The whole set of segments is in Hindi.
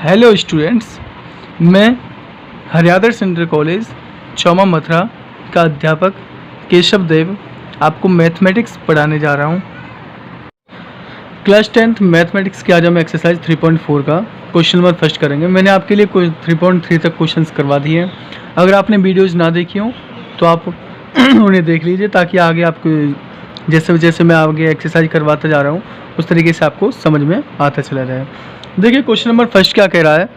हेलो स्टूडेंट्स, मैं हरियादर सेंट्रल कॉलेज चौमा मथुरा का अध्यापक केशव देव आपको मैथमेटिक्स पढ़ाने जा रहा हूँ। क्लास 10th मैथमेटिक्स की आज हम एक्सरसाइज 3.4 का क्वेश्चन नंबर फर्स्ट करेंगे। मैंने आपके लिए 3.3 तक क्वेश्चंस करवा दिए हैं। अगर आपने वीडियोज़ ना देखी हो तो आप उन्हें देख लीजिए, ताकि आगे आपको जैसे जैसे मैं आगे एक्सरसाइज करवाता जा रहा हूँ उस तरीके से आपको समझ में आता चला जाए। देखिए क्वेश्चन नंबर फर्स्ट क्या कह रहा है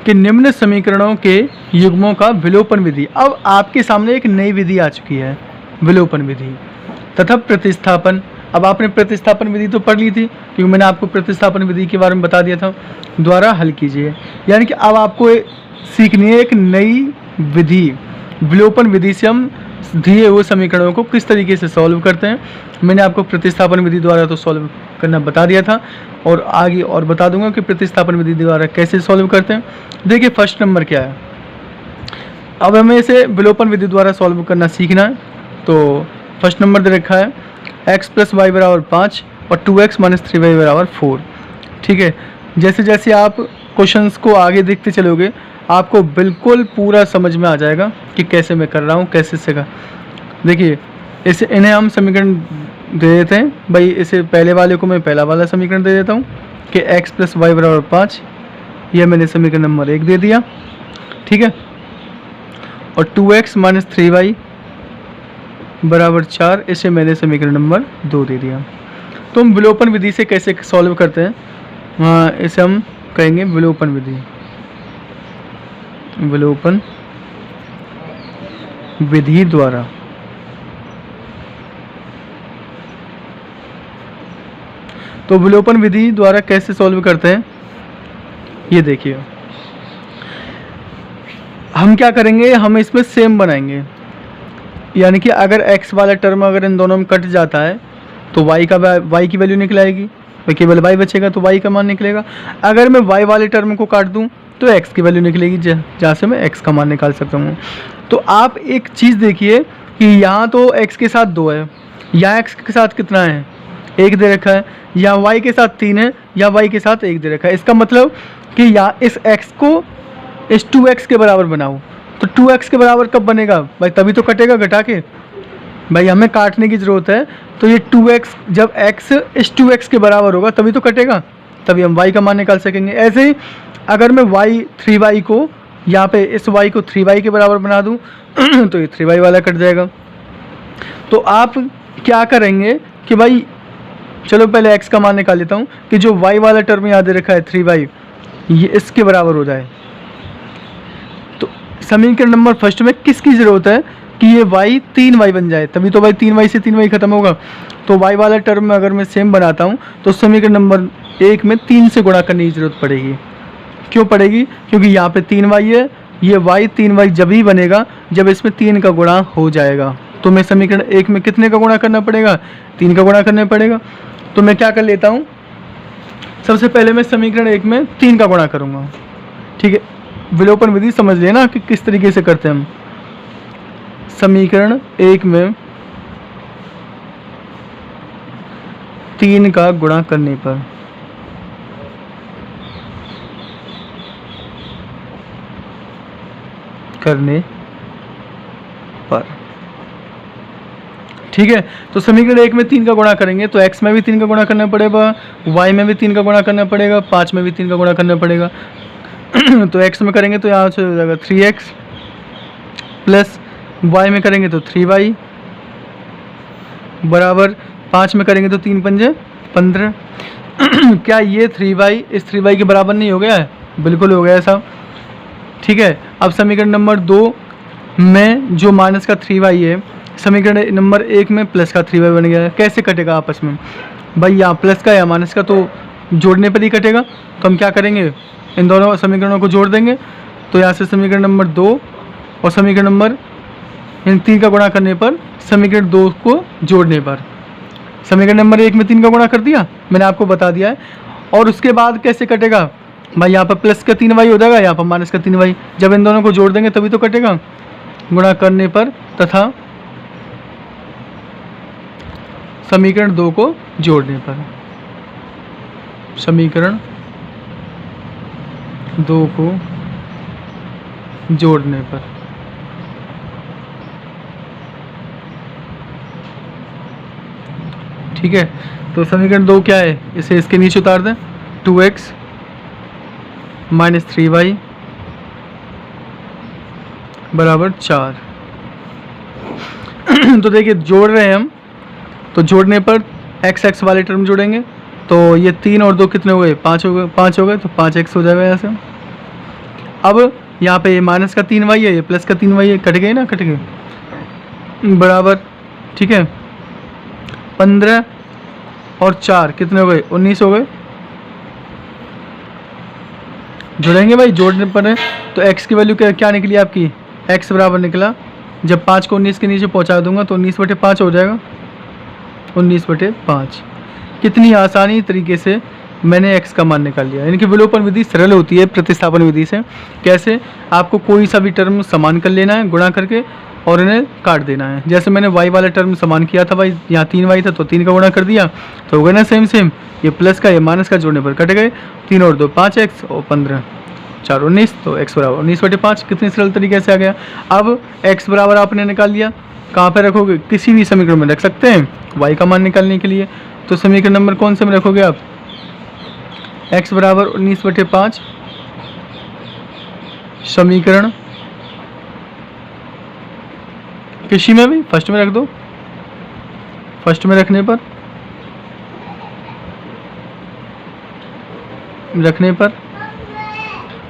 कि निम्न समीकरणों के युग्मों का विलोपन विधि। अब आपके सामने एक नई विधि आ चुकी है, विलोपन विधि तथा प्रतिस्थापन। अब आपने प्रतिस्थापन विधि तो पढ़ ली थी, क्योंकि मैंने आपको प्रतिस्थापन विधि के बारे में बता दिया था। द्वारा हल कीजिए, यानी कि अब आपको सीखनी है एक नई विधि। विलोपन विधि से हम दिए हुए समीकरणों को किस तरीके से सॉल्व करते हैं। मैंने आपको प्रतिस्थापन विधि द्वारा तो सॉल्व करना बता दिया था, और आगे और बता दूंगा कि प्रतिस्थापन विधि द्वारा कैसे सॉल्व करते हैं। देखिए फर्स्ट नंबर क्या है। अब हमें इसे विलोपन विधि द्वारा सॉल्व करना सीखना है। तो फर्स्ट नंबर दे रखा है x + y = 5 और 2x - 3y = 4। ठीक है, जैसे जैसे आप क्वेश्चंस को आगे देखते चलोगे आपको बिल्कुल पूरा समझ में आ जाएगा कि कैसे मैं कर रहा हूँ, कैसे से कर। देखिए इन्हें हम समीकरण दे देते हैं भाई। इसे पहले वाले को मैं पहला वाला समीकरण दे देता हूँ कि x + y = 5, यह मैंने समीकरण नंबर 1 दे दिया। ठीक है, और 2x - 3y = 4, इसे मैंने समीकरण नंबर 2 दे दिया। तो हम विलोपन विधि से कैसे सॉल्व करते हैं, इसे हम कहेंगे विलोपन विधि। विलोपन विधि द्वारा तो विलोपन विधि द्वारा कैसे सॉल्व करते हैं ये देखिए। हम क्या करेंगे, हम इसमें सेम बनाएंगे, यानी कि अगर x वाला टर्म अगर इन दोनों में कट जाता है तो y की वैल्यू निकल आएगी, तो केवल y बचेगा तो y का मान निकलेगा। अगर मैं y वाले टर्म को काट दूं तो x की वैल्यू निकलेगी, जहाँ से मैं x का मान निकाल सकता हूँ। तो आप एक चीज़ देखिए कि यहाँ तो x के साथ 2 है, यहाँ x के साथ कितना है, 1 दे रखा है, या y के साथ 3 है, या y के साथ 1 दे रखा है। इसका मतलब कि या इस x को इस 2x के बराबर बनाओ। तो 2x के बराबर कब बनेगा भाई, तभी तो कटेगा घटा के। भाई हमें काटने की ज़रूरत है, तो ये 2x जब x इस 2x के बराबर होगा तभी तो कटेगा, तभी हम y का मान निकाल सकेंगे। ऐसे ही अगर मैं 3y को यहाँ पे इस y को 3y के बराबर बना दूँ तो ये 3y वाला कट जाएगा। तो आप क्या करेंगे कि भाई चलो पहले x का मान निकाल लेता हूँ कि जो y वाला टर्म यहाँ दे रखा है 3y, ये इसके बराबर हो जाए। तो समीकरण नंबर फर्स्ट में किसकी ज़रूरत है कि ये y 3y बन जाए, तभी तो भाई 3y से 3y खत्म होगा। तो y वाला टर्म में अगर मैं सेम बनाता हूँ तो समीकरण नंबर 1 में 3 से गुणा करने की ज़रूरत पड़ेगी। क्यों पड़ेगी, क्योंकि यहाँ पे 3y है, ये y 3y जब ही बनेगा जब इसमें 3 का गुणा हो जाएगा। तो मैं समीकरण 1 में कितने का गुणा करना पड़ेगा, 3 का गुणा करना पड़ेगा। तो मैं क्या कर लेता हूँ, सबसे पहले मैं समीकरण 1 में 3 का गुणा करूँगा। ठीक है, विलोपन विधि समझ लेना कि किस तरीके से करते हैं हम। समीकरण 1 में 3 का गुणा करने पर ठीक है। तो समीकरण 1 में 3 का गुणा करेंगे तो x में भी 3 का गुणा करना पड़ेगा, y में भी 3 का गुणा करना पड़ेगा, 5 में भी 3 का गुणा करना पड़ेगा। तो x में करेंगे तो यहाँ से हो जाएगा 3x प्लस y में करेंगे तो 3y बराबर 5 में करेंगे तो 3 पंजे 15। क्या ये 3y इस 3y के बराबर नहीं हो गया है, बिल्कुल हो गया है साहब। ठीक है, अब समीकरण नंबर 2 में जो माइनस का 3y है, समीकरण नंबर 1 में प्लस का 3y बन गया है। कैसे कटेगा आपस में भाई, यहाँ प्लस का या माइनस का तो जोड़ने पर ही कटेगा। तो हम क्या करेंगे, इन दोनों समीकरणों को जोड़ देंगे। तो यहाँ से समीकरण नंबर 2 और समीकरण नंबर इन 3 का गुणा करने पर, समीकरण 2 को जोड़ने पर समीकरण नंबर 1 में 3 का गुणा कर दिया, मैंने आपको बता दिया है। और उसके बाद कैसे कटेगा भाई, यहाँ पर प्लस का 3y हो जाएगा, यहाँ पर माइनस का 3y। जब इन दोनों को जोड़ देंगे तभी तो कटेगा, गुणा करने पर तथा समीकरण 2 को जोड़ने पर। समीकरण 2 को जोड़ने पर। ठीक है, तो समीकरण 2 क्या है, इसे इसके नीचे उतार दें। 2x माइनस 3y बराबर 4। तो देखिए जोड़ रहे हैं हम, तो जोड़ने पर x x वाले टर्म जोड़ेंगे, तो ये 3 और 2 कितने हो गए, 5 हो गए, 5 हो गए, तो 5x हो जाएगा यहाँ से। अब यहाँ पे ये माइनस का 3y है, ये प्लस का 3y है, कट गए ना, कट गए, बराबर। ठीक है, 15 और 4 कितने हो गए, 19 हो गए। जोड़ेंगे भाई, जोड़ने पर है तो x की वैल्यू क्या निकली आपकी, x बराबर निकला, जब 5 को 19 के नीचे पहुँचा दूंगा तो 19/5 हो जाएगा, 19/5। कितनी आसानी तरीके से मैंने x का मान निकाल लिया। यानी कि विलोपन विधि सरल होती है प्रतिस्थापन विधि से। कैसे, आपको कोई सा भी टर्म समान कर लेना है गुणा करके और इन्हें काट देना है। जैसे मैंने y वाला टर्म समान किया था भाई, यहाँ 3y था तो 3 का गुणा कर दिया, तो हो गया ना सेम सेम, ये प्लस का ये माइनस का जोड़ने पर कट गए, 3 और 2 5x और 15 4 19, तो x बराबर 19/5। कितनी सरल तरीके से आ गया। अब x बराबर आपने निकाल लिया, कहाँ पे रखोगे, किसी भी समीकरण में रख सकते हैं y का मान निकालने के लिए। तो समीकरण नंबर कौन से में रखोगे आप, x बराबर 19/5, समीकरण किसी में भी फर्स्ट में रख दो। फर्स्ट में रखने पर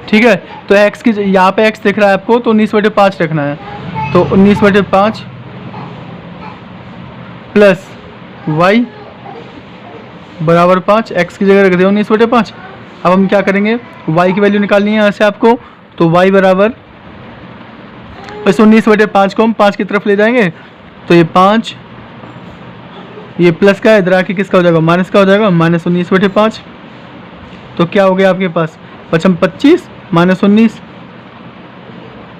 ठीक है, तो x की यहाँ पे x दिख रहा है आपको, तो 19/5 रखना है, तो 19/5 प्लस y बराबर 5, x की जगह रख दिया 19/5। अब हम क्या करेंगे, y की वैल्यू निकालनी है यहाँ से आपको, तो y बराबर इस 19/5 को हम 5 की तरफ ले जाएंगे, तो ये 5, ये प्लस का है, इधर आके किसका हो जाएगा, माइनस का हो जाएगा, माइनस 19/5। तो क्या हो गया आपके पास, 25 माइनस 19,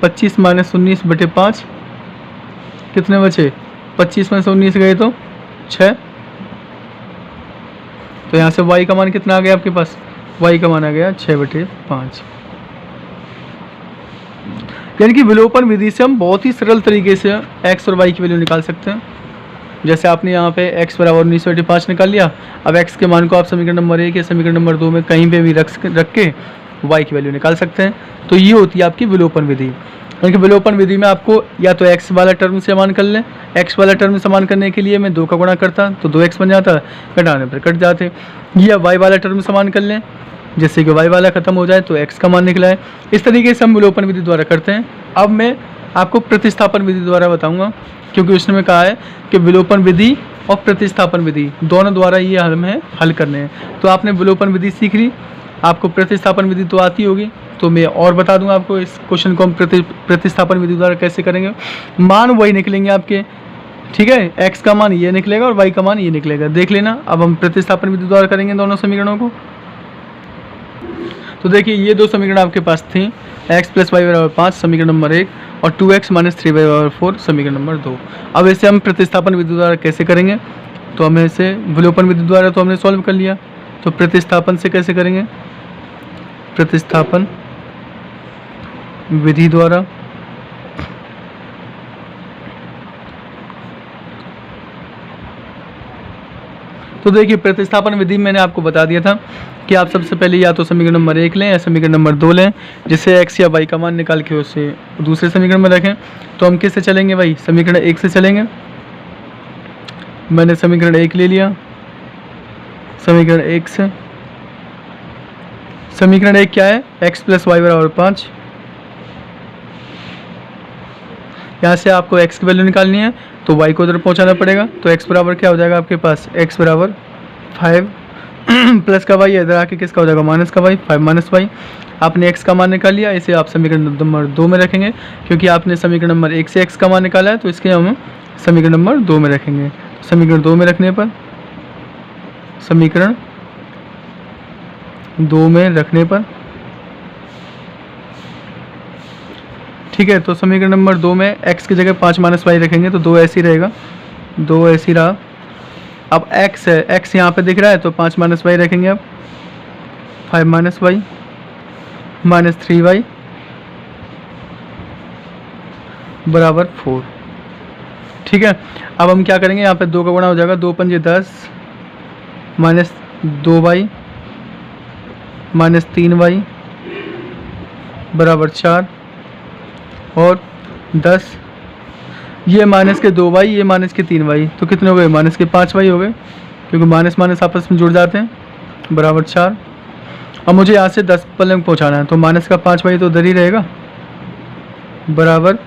25 माइनस 19/5 कितने बचे, 25 में से 19 गए तो 6। तो यहाँ से y का मान कितना आ गया आपके पास, y का मान आ गया 6/5। यानी कि विलोपन विधि से हम बहुत ही सरल तरीके से x और y की वैल्यू निकाल सकते हैं। जैसे आपने यहाँ पे x बराबर 19/5 निकाल लिया, अब x के मान को आप समीकरण नंबर 1 या समीकरण नंबर 2 में कहीं पे भी रख के y की वैल्यू निकाल सकते हैं। तो ये होती है आपकी विलोपन विधि। यानी कि विलोपन विधि में आपको या तो x वाला टर्म समान कर लें, x वाला टर्म समान करने के लिए मैं 2 का गुणा करता तो 2x बन जाता, घटाने पर कट जाते, या y वाला टर्म समान कर लें, जैसे कि y वाला खत्म हो जाए तो x का मान निकला है। इस तरीके से हम विलोपन विधि द्वारा करते हैं। अब मैं आपको प्रतिस्थापन विधि द्वारा बताऊंगा, क्योंकि उसने में कहा है कि विलोपन विधि और प्रतिस्थापन विधि दोनों द्वारा ये हमें हल करने हैं। तो आपने विलोपन विधि सीख ली, आपको प्रतिस्थापन विधि तो आती होगी, तो मैं और बता दूंगा आपको इस क्वेश्चन को हम प्रतिस्थापन विधि द्वारा कैसे करेंगे। मान वही निकलेंगे आपके, ठीक है, x का मान ये निकलेगा और y का मान ये निकलेगा, देख लेना। अब हम प्रतिस्थापन विधि द्वारा करेंगे दोनों समीकरणों को। तो देखिए ये दो समीकरण आपके पास थी, x प्लस वाई बराबर 5 समीकरण नंबर 1 और 2x माइनस 3y बराबर 4 समीकरण नंबर 2। अब इसे हम प्रतिस्थापन विधि द्वारा कैसे करेंगे, तो हमें इसे विलोपन विधि द्वारा तो हमने सॉल्व कर लिया, तो प्रतिस्थापन से कैसे करेंगे, प्रतिस्थापन विधि द्वारा। तो देखिए प्रतिस्थापन विधि मैंने आपको बता दिया था कि आप सबसे पहले या तो समीकरण नंबर 1 लें या समीकरण नंबर 2 लें, जिससे x या y का मान निकाल के उसे दूसरे समीकरण में रखें। तो हम किससे चलेंगे भाई, समीकरण 1 से चलेंगे। मैंने समीकरण 1 ले लिया, समीकरण 1 से, समीकरण 1 क्या है, x प्लस वाई बराबर 5। यहाँ से आपको x की वैल्यू निकालनी है तो y को उधर पहुँचाना पड़ेगा, तो x बराबर क्या हो जाएगा आपके पास, x बराबर 5 प्लस का y, इधर आके किसका हो जाएगा, माइनस का y, 5 माइनस y। आपने x का मान निकाल लिया, इसे आप समीकरण नंबर 2 में रखेंगे, क्योंकि आपने समीकरण नंबर 1 से x का मान निकाला है, तो इसके हम समीकरण नंबर 2 में रखेंगे। तो समीकरण 2 में रखने पर, समीकरण 2 में रखने पर, ठीक है, तो समीकरण नंबर 2 में x की जगह 5 माइनस वाई रखेंगे, तो 2 ऐसे ही रहेगा, 2 ऐसे ही रहा। अब x है, x यहाँ पे दिख रहा है, तो 5 माइनस वाई रखेंगे, अब 5 माइनस वाई माइनस 3y बराबर 4। ठीक है, अब हम क्या करेंगे, यहाँ पे 2 का गुणा हो जाएगा, 2 पंजे 10 माइनस 2y माइनस 3y बराबर 4 और 10, ये माइनस के 2y, ये माइनस के 3y, तो कितने हो गए, माइनस के 5y हो गए, क्योंकि माइनस माइनस आपस में जुड़ जाते हैं, बराबर 4। अब मुझे यहाँ से 10 पलंग पहुँचाना है, तो माइनस का 5y तो उधर ही रहेगा, बराबर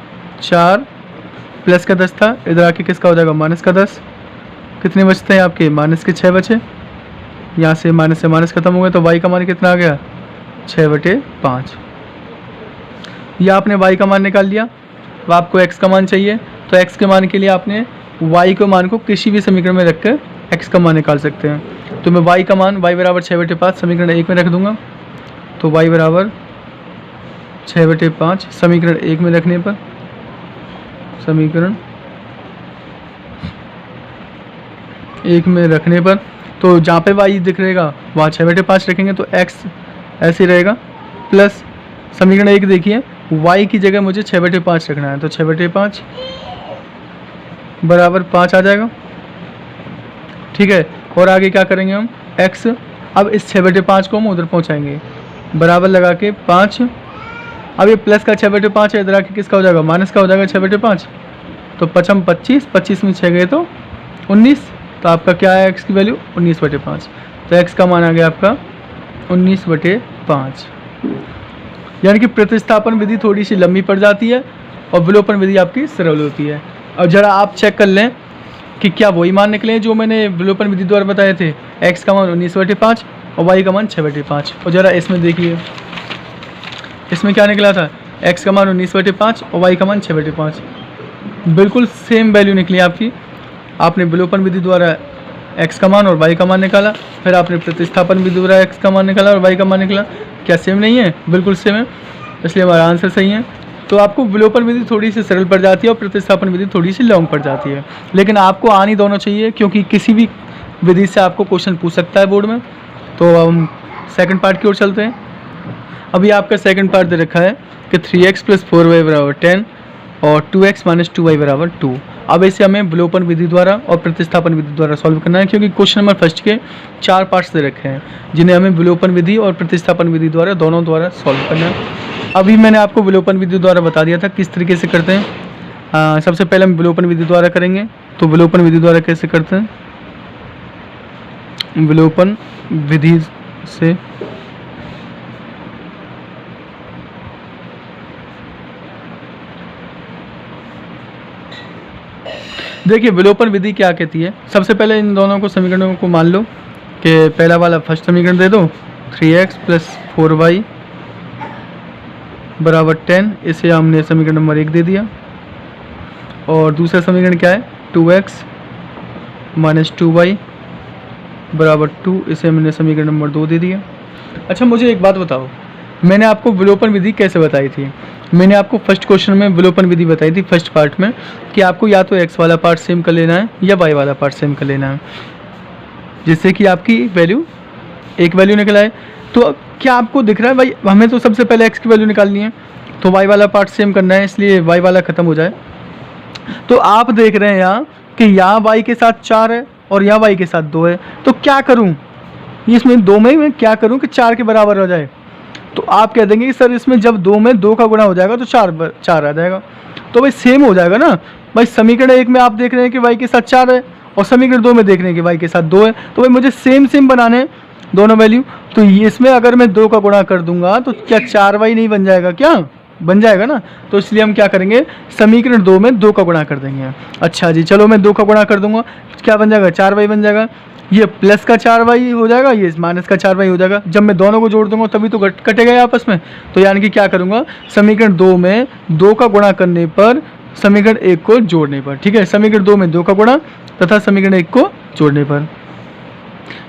4 प्लस का 10 था, इधर आके किसका हो जाएगा, माइनस का 10। कितने बचते हैं आपके, माइनस के 6 बचे, यहाँ से माइनस खत्म हो गया, तो y का मान कितना आ गया, 6/5। यह आपने y का मान निकाल लिया। अब आपको x का मान चाहिए, तो x के मान के लिए आपने y के मान को किसी भी समीकरण में रख कर x का मान निकाल सकते हैं। तो मैं y का मान y बराबर 6/5 समीकरण 1 में रख दूंगा, तो y बराबर 6/5 समीकरण 1 में रखने पर, समीकरण 1 में रखने पर, तो जहाँ पे y दिख रहेगा वहाँ 6/5 रखेंगे, तो x ऐसे रहेगा, प्लस समीकरण 1 देखिए, y की जगह मुझे 6/5 रखना है, तो 6/5 बराबर 5 आ जाएगा। ठीक है, और आगे क्या करेंगे हम, x, अब इस 6/5 को हम उधर पहुँचाएंगे, बराबर लगा के 5, अब ये प्लस का 6/5 है, इधर आके किसका हो जाएगा, माइनस का हो जाएगा 6/5, तो 5 25, 25 में 6 गए तो 19, तो आपका क्या है x की वैल्यू 19/5, तो x का मान आ गया आपका 19/5। यानी कि प्रतिस्थापन विधि थोड़ी सी लंबी पड़ जाती है और विलोपन विधि आपकी सरल होती है। और ज़रा आप चेक कर लें कि क्या वही मान निकले जो मैंने विलोपन विधि द्वारा बताए थे, x का मान 19/5 और y का मान 6/5। और ज़रा इसमें देखिए, इसमें क्या निकला था, x का मान 19/5 और y का मान 6/5, बिल्कुल सेम वैल्यू निकली आपकी। आपने विलोपन विधि द्वारा x का मान और y का मान निकाला, फिर आपने प्रतिस्थापन विधि द्वारा x का मान निकाला और y का मान निकाला। क्या सेम नहीं है, बिल्कुल सेम है, इसलिए हमारा आंसर सही है। तो आपको विलोपन विधि थोड़ी सी सरल पड़ जाती है और प्रतिस्थापन विधि थोड़ी सी लॉन्ग पड़ जाती है, लेकिन आपको आनी दोनों चाहिए, क्योंकि किसी भी विधि से आपको क्वेश्चन पूछ सकता है बोर्ड में। तो हम सेकंड पार्ट की ओर चलते हैं। अभी आपका सेकंड पार्ट दे रखा है कि 3x + 4y = 10 और 2x - 2y = 2। अब इसे हमें विलोपन विधि द्वारा और प्रतिस्थापन विधि द्वारा सॉल्व करना है, क्योंकि क्वेश्चन नंबर फर्स्ट के 4 पार्ट्स दे रखे हैं, जिन्हें हमें विलोपन विधि और प्रतिस्थापन विधि द्वारा दोनों द्वारा सॉल्व करना है। अभी मैंने आपको विलोपन विधि द्वारा बता दिया था किस तरीके से करते हैं। सबसे पहले हम विलोपन विधि द्वारा करेंगे। तो विलोपन विधि द्वारा कैसे करते हैं, विलोपन विधि से देखिए विलोपन विधि क्या कहती है। सबसे पहले इन दोनों को समीकरणों को मान लो कि पहला वाला फर्स्ट समीकरण दे दो, 3x + 4y = 10, इसे हमने समीकरण नंबर 1 दे दिया। और दूसरा समीकरण क्या है, 2x - 2y = 2, इसे हमने समीकरण नंबर 2 दे दिया। अच्छा मुझे एक बात बताओ, मैंने आपको विलोपन विधि कैसे बताई थी। मैंने आपको फर्स्ट क्वेश्चन में विलोपन विधि बताई थी फर्स्ट पार्ट में, कि आपको या तो x वाला पार्ट सेम कर लेना है या y वाला पार्ट सेम कर लेना है, जिससे कि आपकी वैल्यू एक वैल्यू निकल आए। तो क्या आपको दिख रहा है भाई, हमें तो सबसे पहले x की वैल्यू निकालनी है, तो y वाला पार्ट सेम करना है, इसलिए y वाला ख़त्म हो जाए। तो आप देख रहे हैं यहाँ कि यहाँ y के साथ 4 है और यहाँ y के साथ 2 है, तो क्या करूँ, इसमें 2 में मैं क्या करूँ कि 4 के बराबर हो जाए। तो आप कह देंगे कि सर इसमें जब 2 में 2 का गुणा हो जाएगा तो 4 आ जाएगा, तो भाई सेम हो जाएगा ना भाई। समीकरण 1 में आप देख रहे हैं कि y के साथ 4 है और समीकरण 2 में देख रहे हैं कि y के साथ 2 है, तो भाई मुझे सेम बनाने हैं दोनों वैल्यू। तो इसमें अगर मैं 2 का गुणा कर दूंगा तो क्या 4y नहीं बन जाएगा, क्या बन जाएगा ना। तो इसलिए हम क्या करेंगे, समीकरण 2 में 2 का गुणा कर देंगे। अच्छा जी चलो मैं 2 का गुणा कर दूंगा, क्या बन जाएगा, 4y बन जाएगा। ये प्लस का 4y हो जाएगा, ये माइनस का 4y हो जाएगा। जब मैं दोनों को जोड़ दूंगा तभी तो कटेगा आपस में। तो यानी कि क्या करूंगा, समीकरण 2 में 2 का गुणा करने पर समीकरण 1 को जोड़ने पर, ठीक है, समीकरण 2 में 2 का गुणा तथा समीकरण 1 को जोड़ने पर,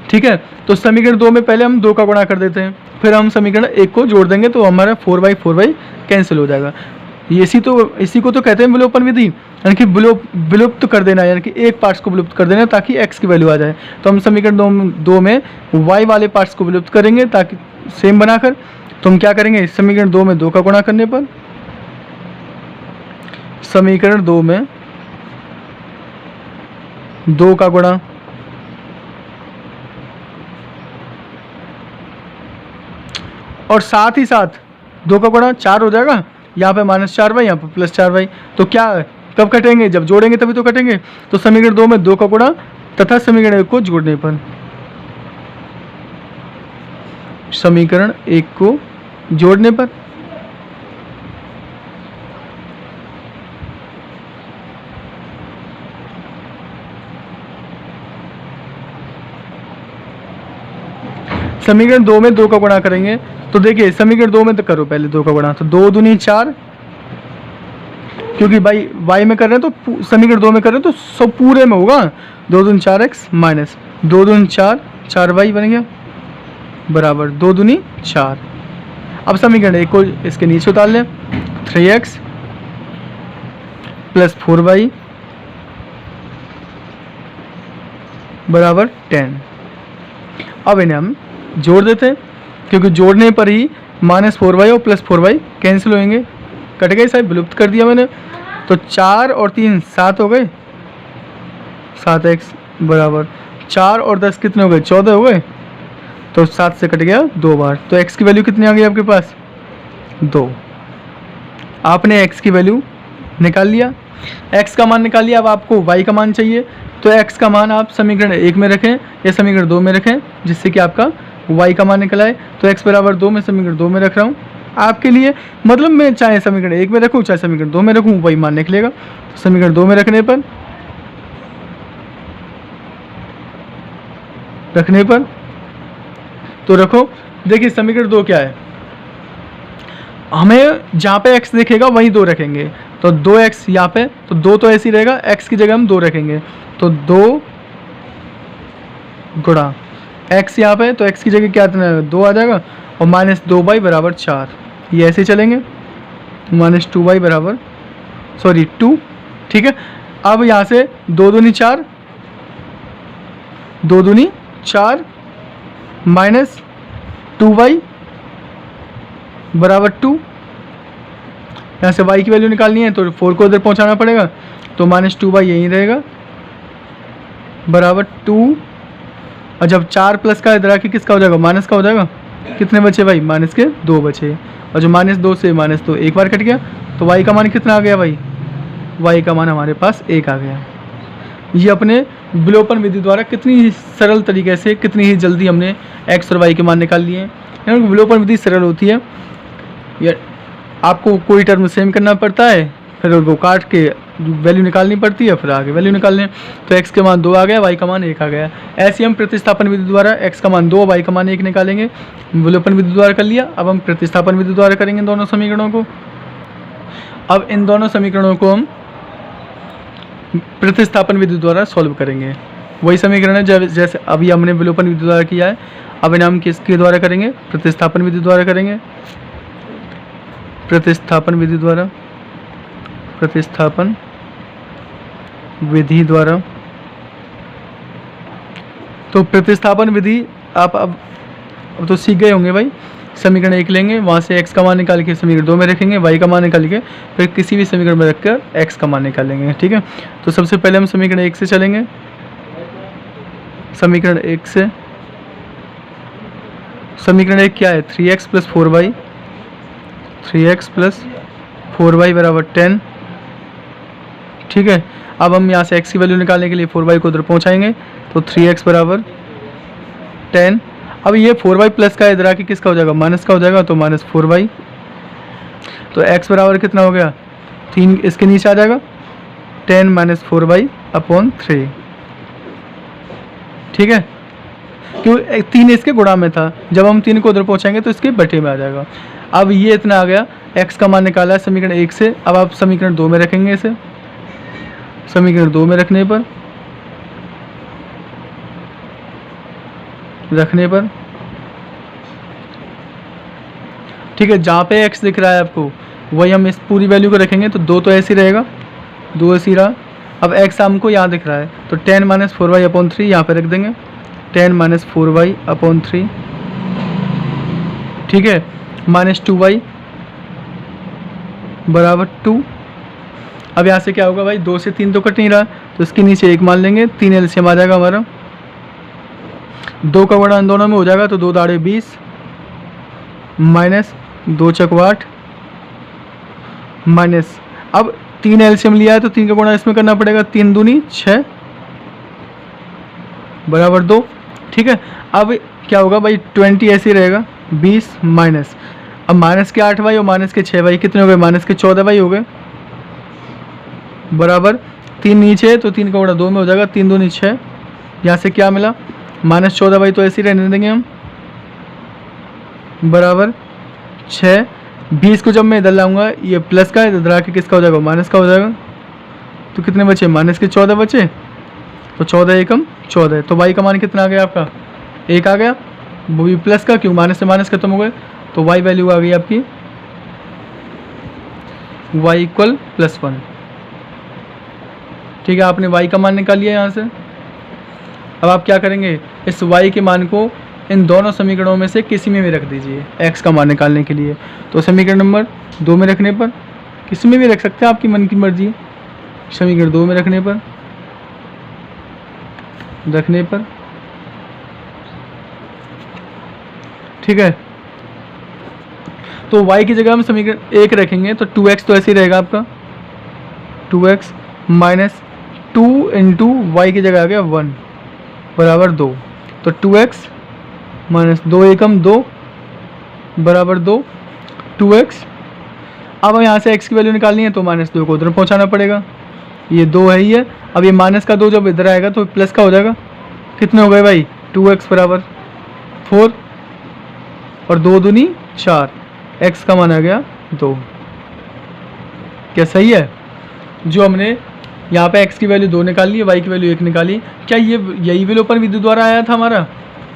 ठीक है। तो समीकरण 2 में पहले हम 2 का गुणा कर देते हैं, फिर हम समीकरण 1 को जोड़ देंगे, तो हमारा 4y कैंसिल हो जाएगा। इसी को तो कहते हैं विलोपन विधि, यानी कि विलुप्त कर देना, यानी कि एक पार्ट्स को विलुप्त कर देना ताकि x की वैल्यू आ जाए। तो हम समीकरण 2 में y वाले पार्ट्स को विलुप्त करेंगे ताकि सेम बनाकर, तो हम क्या करेंगे, समीकरण 2 में 2 का गुणा करने पर, समीकरण 2 में 2 का गुणा और साथ ही साथ 2 का गुणा 4 हो जाएगा, यहाँ पे -4y, यहाँ पे +4y। तो क्या कब कटेंगे, जब जोड़ेंगे तभी तो कटेंगे। तो समीकरण 2 में 2 का गुणा तथा समीकरण 1 को जोड़ने पर, समीकरण 1 को जोड़ने पर समीकरण 2 में 2 का गुणा करेंगे। तो देखिए समीकरण 2 में तो करो पहले 2 का गुणा, तो 2 दूनी 4, क्योंकि भाई y में कर रहे हैं तो समीकरण 2 में कर रहे हैं तो सब पूरे में होगा। 2 दूनी 4x माइनस 2 दूनी 4, 4y बन गया बराबर 2 दूनी 4। अब समीकरण 1 को इसके नीचे उतार लें, 3x प्लस 4y बराबर 10। अब इन्हें हम जोड़ देते हैं, क्योंकि जोड़ने पर ही -4y और +4y कैंसिल होंगे, कट गए साहब, विलुप्त कर दिया मैंने। तो 4 और 3 7 हो गए, 7x बराबर 4 और 10 कितने हो गए, 14 हो गए। तो 7 से कट गया 2 बार, तो x की वैल्यू कितनी आ गई आपके पास, 2। आपने x की वैल्यू निकाल लिया, x का मान निकाल लिया। अब आपको y का मान चाहिए, तो x का मान आप समीकरण 1 में रखें या समीकरण 2 में रखें, जिससे कि आपका y का मान निकल आए। तो x बराबर 2 में समीकरण 2 में रख रहा हूँ आपके लिए, मतलब मैं चाहे समीकरण 1 में रखूँ चाहे समीकरण 2 में रखूँ, वही मान निकलेगा। तो समीकरण 2 में रखने पर तो रखो। देखिए समीकरण 2 क्या है, हमें जहाँ पे x दिखेगा वहीं 2 रखेंगे। तो 2x यहाँ पे, तो 2 तो ऐसे ही रहेगा, x की जगह हम 2 रखेंगे। तो 2 गुणा x यहाँ पे, तो x की जगह क्या 2 आ जाएगा, और -2y बराबर 4, ये ऐसे चलेंगे, -2y बराबर 2, ठीक है। अब यहाँ से 2 दूनी 4, 2 दूनी 4 -2y बराबर 2। यहाँ से y की वैल्यू निकालनी है तो 4 को इधर पहुँचाना पड़ेगा, तो -2y यहीं रहेगा बराबर 2। और जब 4 प्लस का इधर आके किसका हो जाएगा, माइनस का हो जाएगा। कितने बचे भाई, माइनस के 2 बचे, और जो -2 से -2 एक बार कट गया। तो y का मान कितना आ गया भाई, y का मान हमारे पास 1 आ गया। ये अपने विलोपन विधि द्वारा कितनी ही सरल तरीके से, कितनी ही जल्दी हमने x और y के मान निकाल लिए हैं। यानी विलोपन विधि सरल होती है, या आपको कोई टर्म सेम करना पड़ता है, फिर वो काट के वैल्यू निकालनी पड़ती है, फिर आगे वैल्यू निकालने। तो x का मान 2 आ गया, y का मान 1 आ गया। ऐसे हम प्रतिस्थापन विधि द्वारा x का मान 2, y का मान 1 निकालेंगे। विलोपन विधि द्वारा कर लिया, अब हम प्रतिस्थापन विधि द्वारा करेंगे इन दोनों समीकरणों को। अब इन दोनों समीकरणों को हम प्रतिस्थापन विधि द्वारा सॉल्व करेंगे। वही समीकरण है जैसे अभी हमने विलोपन विधि द्वारा किया है, अब इन्हें हम किसके द्वारा करेंगे, प्रतिस्थापन विधि द्वारा करेंगे। प्रतिस्थापन विधि द्वारा, प्रतिस्थापन विधि द्वारा। तो प्रतिस्थापन विधि आप अब तो सीख गए होंगे भाई। समीकरण 1 लेंगे, वहाँ से x का मान निकाल के समीकरण 2 में रखेंगे, y का मान निकाल के फिर किसी भी समीकरण में रखकर x का मान निकालेंगे, ठीक है। तो सबसे पहले हम समीकरण 1 से चलेंगे। समीकरण 1 से, समीकरण 1 क्या है, 3x plus 4y, 3x plus 4y बराबर 10, ठीक है। अब हम यहाँ से x की वैल्यू निकालने के लिए 4y को उधर पहुँचाएंगे, तो 3x बराबर 10। अब ये 4y प्लस का इधर आके किसका हो जाएगा, माइनस का हो जाएगा, तो -4y। तो x बराबर कितना हो गया, 3 इसके नीचे आ जाएगा, 10 - 4y अपॉन 3, ठीक है। क्यों, 3 इसके गुणा में था, जब हम 3 को उधर पहुँचाएंगे तो इसके बटे में आ जाएगा। अब ये इतना आ गया, x का मान निकाला है समीकरण 1 से। अब आप समीकरण 2 में रखेंगे इसे, समीकरण 2 में रखने पर ठीक है, जहाँ पे x दिख रहा है आपको वही हम इस पूरी वैल्यू को रखेंगे। तो 2 तो ऐसे ही रहेगा, 2 ऐसे ही रहा। अब x हमको यहाँ दिख रहा है, तो 10 - 4y अपॉन 3 यहाँ पे रख देंगे, 10 - 4y अपॉन 3, ठीक है। माइनस 2y बराबर 2। अब यहाँ से क्या होगा भाई, 2 से 3 तो कट नहीं रहा, तो इसके नीचे 1 मान लेंगे, 3 एलसीएम आ जाएगा हमारा। 2 का गुणा इन दोनों में हो जाएगा, तो 2 दाड़े 20 माइनस 2 चक 8 माइनस, अब 3 एलसीएम लिया है तो 3 का गुणा इसमें करना पड़ेगा, 3 दूनी 6 बराबर 2। ठीक है, अब क्या होगा भाई, 20 ऐसे ही रहेगा, 20 माइनस, अब माइनस के 8 भाई और माइनस के 6 भाई कितने हो गए, माइनस के 14 भाई हो गए, बराबर 3 नीचे है तो 3 का गुणा 2 में हो जाएगा, 3 दूनी 6, यहाँ से क्या मिला माइनस 14 भाई, तो ऐसे ही रहने देंगे हम, बराबर 6। 20 को जब मैं इधर लाऊंगा, ये प्लस का है, इधर आके किसका हो जाएगा, माइनस का हो जाएगा, तो कितने बचे, माइनस के 14 बचे, तो 14 एकम 14, तो y का मान कितना आ गया आपका, 1 आ गया, वो भी प्लस का, क्यों माइनस से माइनस खत्म हो गए, तो y वैल्यू आ गई आपकी y इक्वल +1। ठीक है, आपने y का मान निकाल लिया यहाँ से। अब आप क्या करेंगे, इस y के मान को इन दोनों समीकरणों में से किसी में भी रख दीजिए x का मान निकालने के लिए। तो समीकरण नंबर 2 में रखने पर, किसी में भी रख सकते हैं, आपकी मन की मर्जी है। समीकरण 2 में रखने पर ठीक है, तो y की जगह हम समीकरण 1 रखेंगे, तो 2x तो ऐसे ही रहेगा आपका, 2x माइनस 2 इंटू वाई की जगह आ गया 1 बराबर 2, तो 2x माइनस 2 एकम 2 बराबर 2, 2x। अब यहाँ से x की वैल्यू निकालनी है, तो -2 को उधर पहुँचाना पड़ेगा, ये 2 है ही है। अब ये माइनस का 2 जब इधर आएगा तो प्लस का हो जाएगा, कितने हो गए भाई, 2x बराबर 4 और 2 दूनी 4, x का मान आ गया 2। क्या सही है, जो हमने यहाँ पे x की वैल्यू 2 निकाली है, y की वैल्यू 1 निकाली, क्या ये यही विलोपन विधि द्वारा आया था हमारा,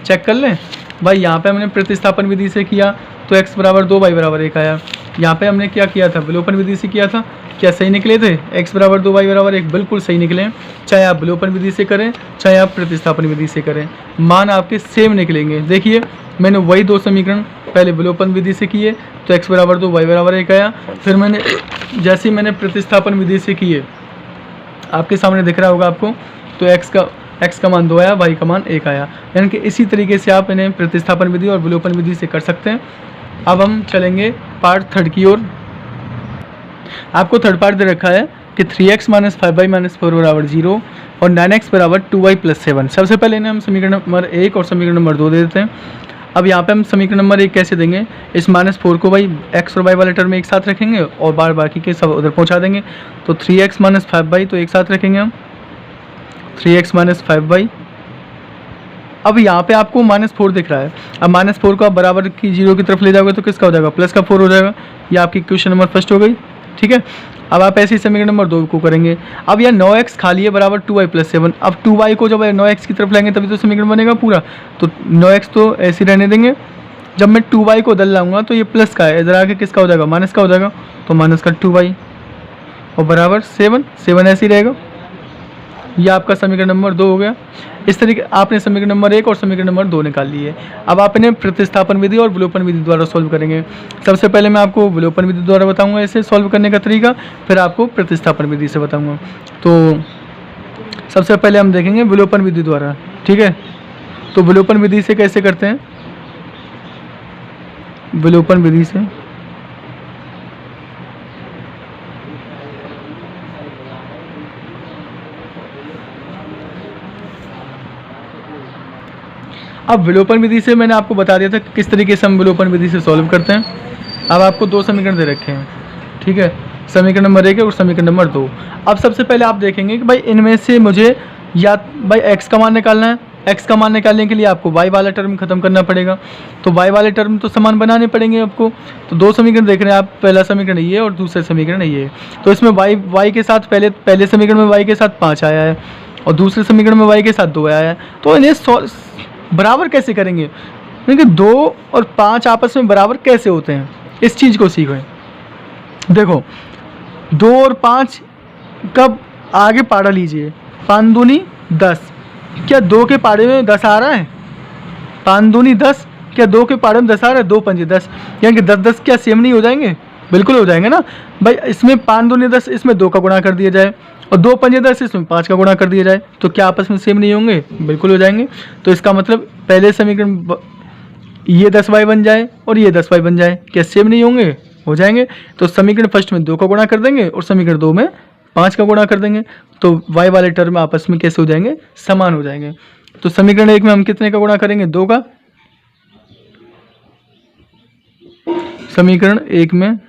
चेक कर लें भाई। यहाँ पे हमने प्रतिस्थापन विधि से किया तो x बराबर 2 y बराबर 1 आया। यहाँ पे हमने क्या किया था, विलोपन विधि से किया था, क्या सही निकले थे, x बराबर 2 y बराबर 1 बिल्कुल सही निकले। चाहे आप विलोपन विधि से करें चाहे आप प्रतिस्थापन विधि से करें, मान आपके सेम निकलेंगे। देखिए मैंने वही 2 समीकरण पहले विलोपन विधि से किए तो x बराबर 2 y बराबर 1 आया, फिर मैंने जैसे ही मैंने प्रतिस्थापन विधि से किए, आपके सामने दिख रहा होगा आपको, तो x का मान 2 आया, y का मान 1 आया। यानी कि इसी तरीके से आप इन्हें प्रतिस्थापन विधि और विलोपन विधि से कर सकते हैं। अब हम चलेंगे पार्ट 3 की ओर। आपको थर्ड पार्ट दे रखा है कि 3x माइनस 5y माइनस 4 बराबर 0 और 9x बराबर 2y प्लस 7। सबसे पहले इन्हें हम समीकरण नंबर 1 और समीकरण नंबर 2 दे देते हैं। अब यहाँ पे हम समीकरण नंबर 1 कैसे देंगे, इस -4 को भाई x और y वाले टर्म में एक साथ रखेंगे और बाकी के सब उधर पहुँचा देंगे। तो 3x माइनस 5y तो एक साथ रखेंगे हम, 3x माइनस 5y। अब यहाँ पे आपको -4 दिख रहा है, अब -4 को आप बराबर की 0 की तरफ ले जाओगे तो किसका हो जाएगा, प्लस का 4 हो जाएगा। ये आपकी क्वेश्चन नंबर फर्स्ट हो गई। ठीक है, अब आप ऐसे ही समीकरण नंबर 2 को करेंगे। अब यह 9x खाली है बराबर 2y प्लस 7। अब 2y को जब 9x की तरफ लेंगे तभी तो समीकरण बनेगा पूरा, तो 9x तो ऐसे ही रहने देंगे। जब मैं 2y को उधर लाऊंगा तो ये प्लस का है, इधर आके किसका हो जाएगा, माइनस का हो जाएगा, तो माइनस का 2y और बराबर 7 ऐसे ही रहेगा। यह आपका समीकरण नंबर 2 हो गया। इस तरीके आपने समीकरण नंबर 1 और समीकरण नंबर 2 निकाल लिए। अब आप इन्हें प्रतिस्थापन विधि और विलोपन विधि द्वारा सॉल्व करेंगे। सबसे पहले मैं आपको विलोपन विधि द्वारा बताऊंगा इसे सॉल्व करने का तरीका, फिर आपको प्रतिस्थापन विधि से बताऊंगा। तो सबसे पहले हम देखेंगे विलोपन विधि द्वारा। ठीक है, तो विलोपन विधि से कैसे करते हैं, विलोपन विधि से अब विलोपन विधि से मैंने आपको बता दिया था कि किस तरीके से हम विलोपन विधि से सॉल्व करते हैं। अब आपको 2 समीकरण दे रखे हैं। ठीक है, समीकरण नंबर 1 और समीकरण नंबर 2। अब सबसे पहले आप देखेंगे कि भाई इनमें से मुझे या भाई x का मान निकालना है। x का मान निकालने के लिए आपको y वाला टर्म खत्म करना पड़ेगा, तो y वाले टर्म तो समान बनाने पड़ेंगे आपको। तो 2 समीकरण देख रहे हैं आप, पहला समीकरण ये और दूसरा समीकरण ये। तो इसमें y के साथ पहले समीकरण में y के साथ 5 आया है और दूसरे समीकरण में y के साथ 2 आया है। तो इन्हें बराबर कैसे करेंगे, क्योंकि 2 और 5 आपस में बराबर कैसे होते हैं, इस चीज़ को सीखें। देखो 2 और 5 कब आगे पाड़ा लीजिए, 5 दूनी 10। क्या 2 के पाड़े में 10 आ रहा है, 5 दूनी 10, क्या 2 के पहाड़ों में 10 आ रहा है, 2 पंजे 10, यानी कि 10 10 क्या सेम नहीं हो जाएंगे? बिल्कुल हो जाएंगे ना भाई। इसमें 5 दूनी 10, इसमें 2 का गुणा कर दिया जाए, और 2 पंजे 10, इसमें 5 का गुणा कर दिया जाए, तो क्या आपस में सेम नहीं होंगे? बिल्कुल हो जाएंगे। तो इसका मतलब पहले समीकरण ये 10y बन जाए और ये 10y बन जाए, क्या सेम नहीं होंगे? हो जाएंगे। तो समीकरण फर्स्ट में 2 का गुणा कर देंगे और समीकरण 2 में 5 का गुणा कर देंगे, तो y वाले टर्म आपस में कैसे हो जाएंगे? समान हो जाएंगे। तो समीकरण 1 में हम कितने का गुणा करेंगे? 2 का। समीकरण 1 में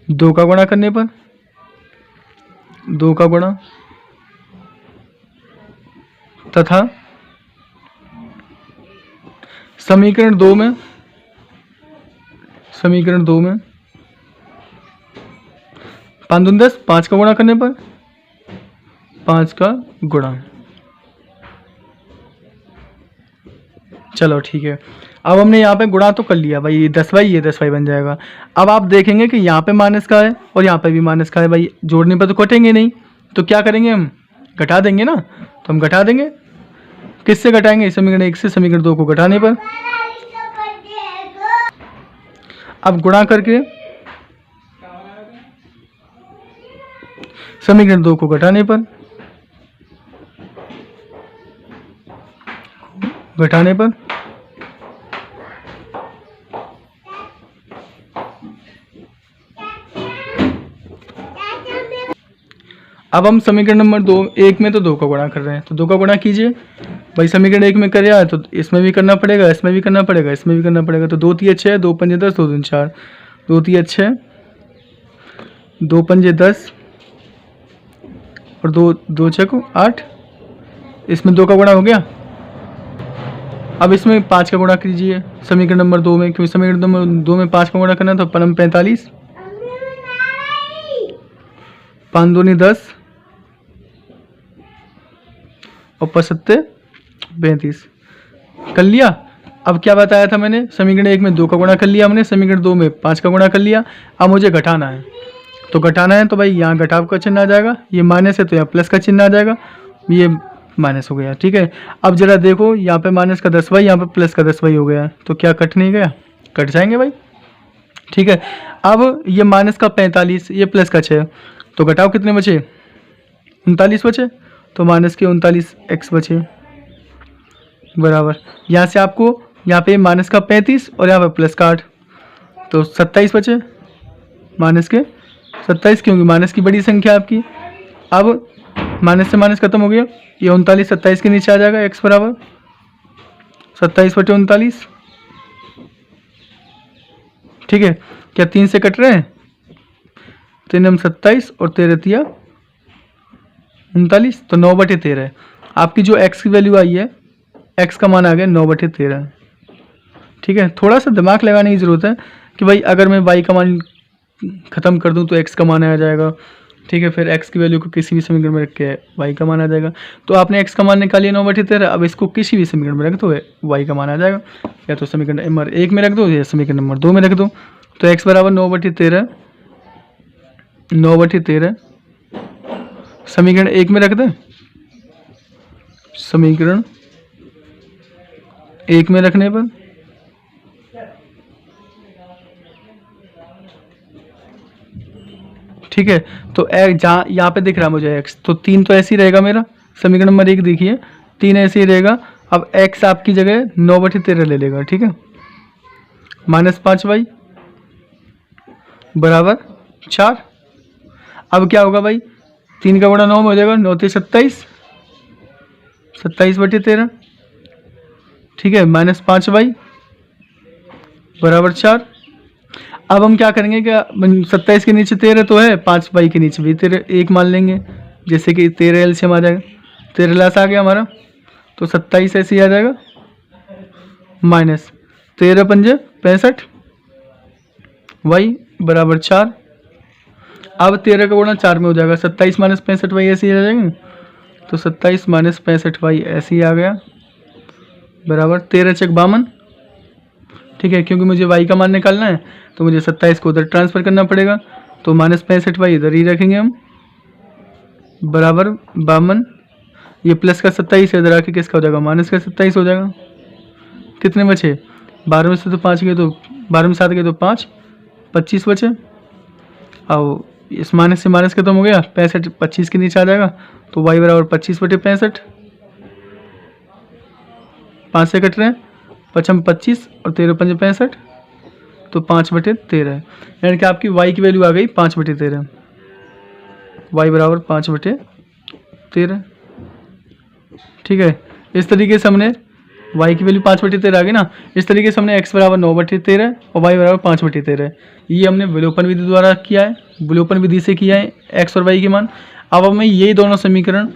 2 का गुणा करने पर 2 का गुणा, तथा समीकरण 2 में 5 दूनी 10, 5 का गुणा करने पर 5 का गुणा। चलो ठीक है। अब हमने यहाँ पे गुणा तो कर लिया भाई, ये 10y बन जाएगा। अब आप देखेंगे कि यहाँ पे माइनस का है और यहाँ पे भी माइनस का है भाई, जोड़ने पर तो कटेंगे नहीं, तो क्या करेंगे हम? घटा देंगे ना। तो हम घटा देंगे, किससे घटाएंगे? समीकरण 1 से समीकरण 2 को घटाने पर। अब गुणा करके समीकरण 2 को घटाने पर अब हम समीकरण नंबर 1 में तो 2 का गुणा कर रहे हैं, तो 2 का गुणा कीजिए भाई। समीकरण 1 में करे तो इसमें भी करना पड़ेगा, इसमें भी करना पड़ेगा, इसमें भी करना पड़ेगा। तो 2 3 6, 2 पंजे 10, 2 दूनी 4, 2 3 6, 2 पंजे 10 और 2 2 6 को 8, इसमें 2 का गुणा हो गया। अब इसमें 5 का गुणा कीजिए समीकरण नंबर 2 में, क्योंकि समीकरण नंबर 2 में 5 का गुणा करना, तो पनम 45, 5 दूनी 10 और 5 35 कर लिया। अब क्या बताया था मैंने? समीकरण 1 में 2 का गुणा कर लिया हमने, समीकरण 2 में 5 का गुणा कर लिया। अब मुझे घटाना है, तो घटाना है तो भाई यहाँ घटाव का चिन्ह आ जाएगा, ये माइनस है तो यहाँ प्लस का चिन्ह आ जाएगा, ये माइनस हो गया। ठीक है। अब जरा देखो, यहाँ पे माइनस का 10y, यहाँ पे प्लस का 10y हो गया, तो क्या कट नहीं गया? कट जाएंगे भाई। ठीक है। अब ये माइनस का 45, ये प्लस का 6, तो घटाव कितने बचे? 39 बचे, तो माइनस के 39x बचे, बराबर। यहाँ से आपको यहाँ पे माइनस का 35 और यहाँ पे प्लस का 8, तो 27 बचे, माइनस के 27, क्योंकि माइनस की बड़ी संख्या आपकी। अब माइनस से माइनस खत्म हो गया, ये 39 27 के नीचे आ जाएगा, x बराबर 27/39। ठीक है। क्या 3 से कट रहे हैं? 3 हम 27 और 13 तिया 39, तो 9/13 आपकी जो x की वैल्यू आई है, x का मान आ गया 9/13। ठीक है। थोड़ा सा दिमाग लगाने की ज़रूरत है कि भाई अगर मैं y का मान ख़त्म कर दूं तो x का मान आ जाएगा। ठीक है। फिर x की वैल्यू को किसी भी समीकरण में रख के y का मान आ जाएगा। तो आपने x का मान निकाल लिया 9/13, अब इसको किसी भी समीकरण में रख दो, y का मान आ जाएगा। या तो समीकरण नंबर 1 में रख दो या समीकरण नंबर 2 में रख दो। तो x बराबर 9/13 समीकरण 1 में रख दें, समीकरण 1 में रखने पर ठीक है। तो जहाँ यहाँ पे दिख रहा है मुझे x, तो 3 तो ऐसे ही रहेगा मेरा। समीकरण नंबर 1 देखिए, 3 ऐसे ही रहेगा। अब x आपकी जगह 9/13 ले लेगा। ठीक है। -5y बराबर 4। अब क्या होगा भाई? 3 का गुणा 9 में हो जाएगा, 9 3 27, 27/13। ठीक है। -5y बराबर 4। अब हम क्या करेंगे? क्या 27 के नीचे 13 तो है, 5y के नीचे भी 13 1 मान लेंगे, जैसे कि 13 एलसीएम आ जाएगा, 13 लास आ गया हमारा, तो 27 ऐसे ही आ जाएगा, -13 पंजे 65 y बराबर 4। अब 13 का गुणा 4 में हो जाएगा, 27 - 65y ऐसे ही आ जाएंगे, तो 27 - 65y ऐसे ही आ गया, बराबर 13 × 52। ठीक है। क्योंकि मुझे y का मान निकालना है तो मुझे 27 को उधर ट्रांसफ़र करना पड़ेगा, तो -65y इधर ही रखेंगे हम, बराबर 52। ये प्लस का 27 है, इधर आके किसका हो जाएगा माइनस का 27 हो जाएगा। कितने बचे 12 में से तो 5 गए तो 12 में 7 गए तो 5, 25 बचे। अब इस माइनस से माइनस खत्म हो गया, 65 25 के नीचे आ जाएगा तो y बराबर 25/65। 5 से कट रहे हैं, 5 25 और 13 5 65 तो 5/13, यानी कि आपकी y की वैल्यू आ गई 5/13। y बराबर 5/13। ठीक है, इस तरीके से हमने y की वैल्यू 5/13 आ गई ना। इस तरीके से हमने x बराबर 9/13 और y बराबर 5/13, ये हमने विलोपन विधि द्वारा किया है, विलोपन विधि से किया है x और y के मान। अब हमें यही दोनों समीकरण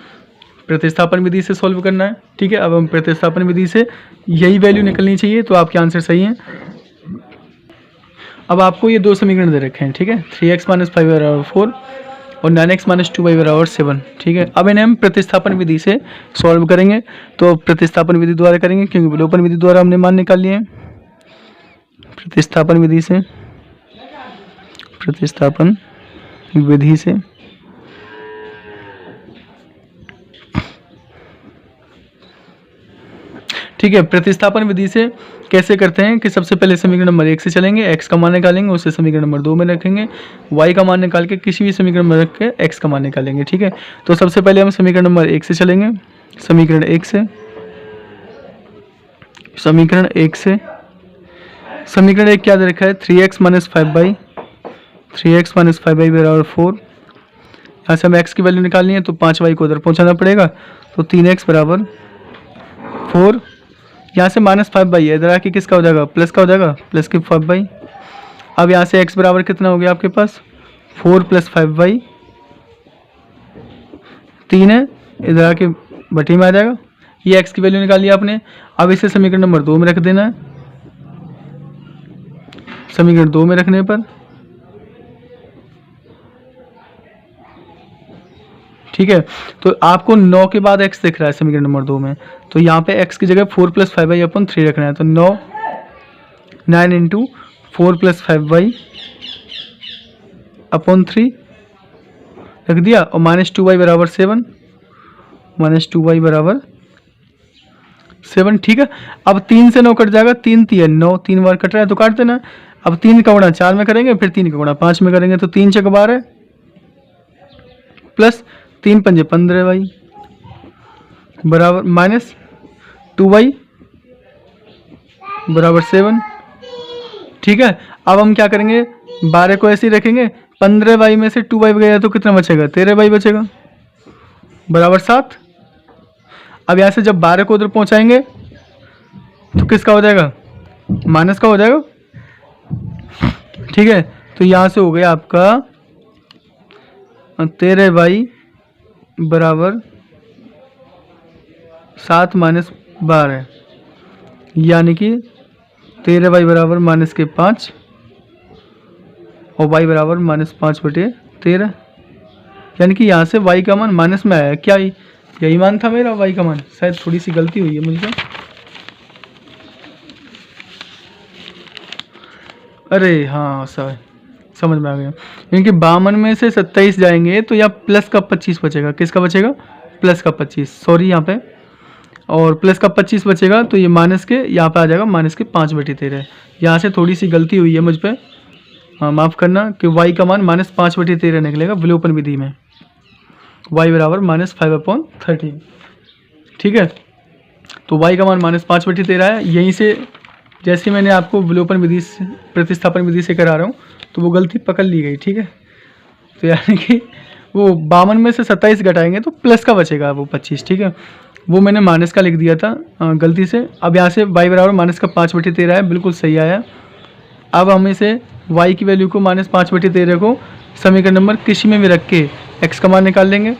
प्रतिस्थापन विधि से सॉल्व करना है। ठीक है, अब हम प्रतिस्थापन विधि से यही वैल्यू निकलनी चाहिए, तो आपके आंसर सही हैं। अब आपको ये दो समीकरण दे रखे हैं। ठीक है, 3x - 5y बराबर 4 और 9x - 2y बराबर 7। ठीक है, अब इन्हें हम प्रतिस्थापन विधि से सॉल्व करेंगे। तो प्रतिस्थापन विधि द्वारा करेंगे, क्योंकि विलोपन विधि द्वारा हमने मान निकाल लिए हैं। प्रतिस्थापन विधि से, प्रतिस्थापन विधि से ठीक है, प्रतिस्थापन विधि से कैसे करते हैं कि सबसे पहले समीकरण नंबर 1 से चलेंगे, x का मान निकालेंगे, उससे समीकरण नंबर 2 में रखेंगे, y का मान निकाल के किसी भी समीकरण में रख के x का मान निकालेंगे। ठीक है, तो सबसे पहले हम समीकरण नंबर 1 से चलेंगे। समीकरण 1 से, समीकरण 1 से, समीकरण 1 क्या दे रखा है 3x - 5y, 3x - 5y बराबर 4। यहाँ से हम x की वैल्यू निकालनी है तो 5y को उधर पहुँचाना पड़ेगा, तो 3x बराबर 4। यहाँ से -5y है, इधर आके किसका हो जाएगा प्लस का हो जाएगा, प्लस के 5y। अब यहाँ से x बराबर कितना हो गया आपके पास 4 + 5y, 3 है, इधर आके बटी में आ जाएगा। ये x की वैल्यू निकाल लिया आपने। अब इसे समीकरण नंबर 2 में रख देना है। समीकरण 2 में रखने पर ठीक है, तो आपको 9 के बाद x दिख रहा है समीकरण नंबर 2 में, तो यहाँ पे x की जगह 4 + 5y/3 रखना है। तो 9 × 4 + 5y/3 रख दिया, और -2y बराबर 7, -2y बराबर 7। ठीक है, अब 3 से 9 कट जाएगा, 3 3 9, 3 बार कट रहा है तो काट देना। अब 3 का गुणा 4 में करेंगे, फिर 3 का गुणा 5 में करेंगे, तो 3 × 12 प्लस 3 × 5 15y बराबर -2y बराबर 7। ठीक है, अब हम क्या करेंगे 12 को ऐसे ही रखेंगे, 15y में से 2y गया तो कितना बचेगा 13y बचेगा बराबर 7। अब यहाँ से जब 12 को उधर पहुँचाएंगे तो किसका हो जाएगा माइनस का हो जाएगा। ठीक है, तो यहाँ से हो गया आपका 13y बराबर 7 - 12, यानी कि 13y बराबर -5 और y बराबर -5/13, यानी कि यहाँ से y का मान माइनस में आया। क्या यही मान था मेरा y का मान? शायद थोड़ी सी गलती हुई है मुझे। अरे हाँ सर, समझ में आ गया, क्योंकि 52 में से 27 जाएंगे तो यहाँ प्लस का 25 बचेगा। किसका बचेगा प्लस का 25, सॉरी यहाँ पे, और प्लस का 25 बचेगा तो ये माइनस के यहाँ पे आ जाएगा -5/13। यहाँ से थोड़ी सी गलती हुई है मुझ पे, हाँ माफ़ करना, कि y का मान -5/13 निकलेगा विलोपन विधि में, y बराबर -5/13। ठीक है, तो y का मान -5/13 है। यहीं से जैसे मैंने आपको विलोपन विधि से प्रतिस्थापन विधि से करा रहा हूँ तो वो गलती पकड़ ली गई। ठीक है, तो यानी कि वो 52 में से 27 घटाएंगे तो प्लस का बचेगा वो 25। ठीक है, वो मैंने माइनस का लिख दिया था गलती से। अब यहाँ से y बराबर -5/13 है, बिल्कुल सही आया। अब हम इसे y की वैल्यू को -5/13 को समीकरण नंबर किसी में भी रख के x का मान निकाल लेंगे।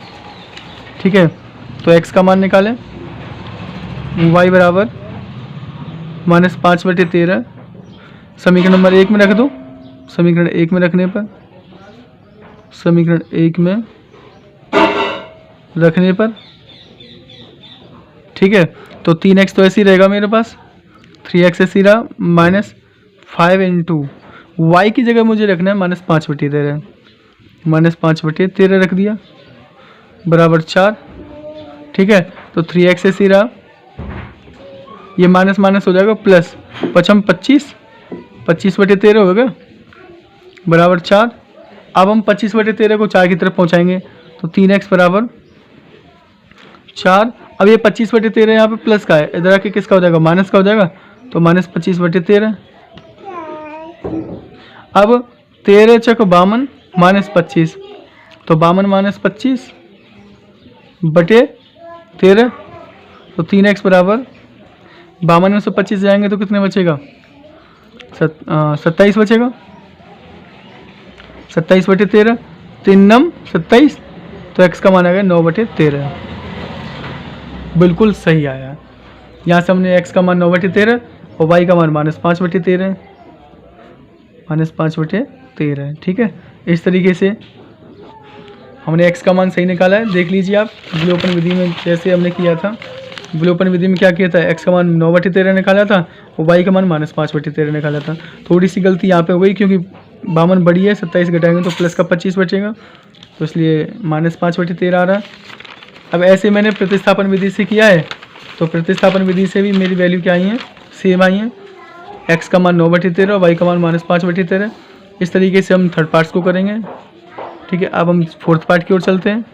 ठीक है, तो x का मान निकालें, y बराबर -5/13 समीकरण नंबर 1 में रख दो। समीकरण 1 में रखने पर, समीकरण 1 में रखने पर ठीक है, तो 3x तो ऐसे ही रहेगा मेरे पास, 3x ऐसे ही रहा, -5 × y की जगह मुझे रखना है -5/13, -5/13 रख दिया बराबर 4। ठीक है, तो 3x ऐसे ही रहा, ये माइनस माइनस हो जाएगा प्लस, पचम 25, 25/13 होगा बराबर 4। अब हम 25/13 को 4 की तरफ पहुंचाएंगे तो 3x बराबर 4। अब ये 25/13 यहाँ पे प्लस का है, इधर आके किसका हो जाएगा, माइनस का हो जाएगा, तो माइनस 25/13। अब 13 × 52 -25, तो 52 - 25/13, तो 3x बराबर 52 में से 25 जाएंगे तो कितने बचेगा, 27 बचेगा, 27/13, 3 नम 27, तो x का मान आ गया 9/13। बिल्कुल सही आया। यहाँ से हमने x का मान 9/13 और y का मान -5/13, -5/13, ठीक है। इस तरीके से हमने x का मान सही निकाला है। देख लीजिए आप विलोपन विधि में जैसे हमने किया था, विलोपन विधि में क्या किया था, x का मान 9/13 निकाला था और y का मान -5/13 निकाला था। थोड़ी सी गलती यहाँ पे हो गई क्योंकि 52 बड़ी है, 27 घटाएंगे तो प्लस का 25 बचेगा, तो इसलिए -5/13 आ रहा है। अब ऐसे मैंने प्रतिस्थापन विधि से किया है, तो प्रतिस्थापन विधि से भी मेरी वैल्यू क्या आई है, सेम आई है, x का मान 9/13 और y का मान -5/13। इस तरीके से हम थर्ड पार्ट्स को करेंगे, ठीक है। अब हम फोर्थ पार्ट की ओर चलते हैं।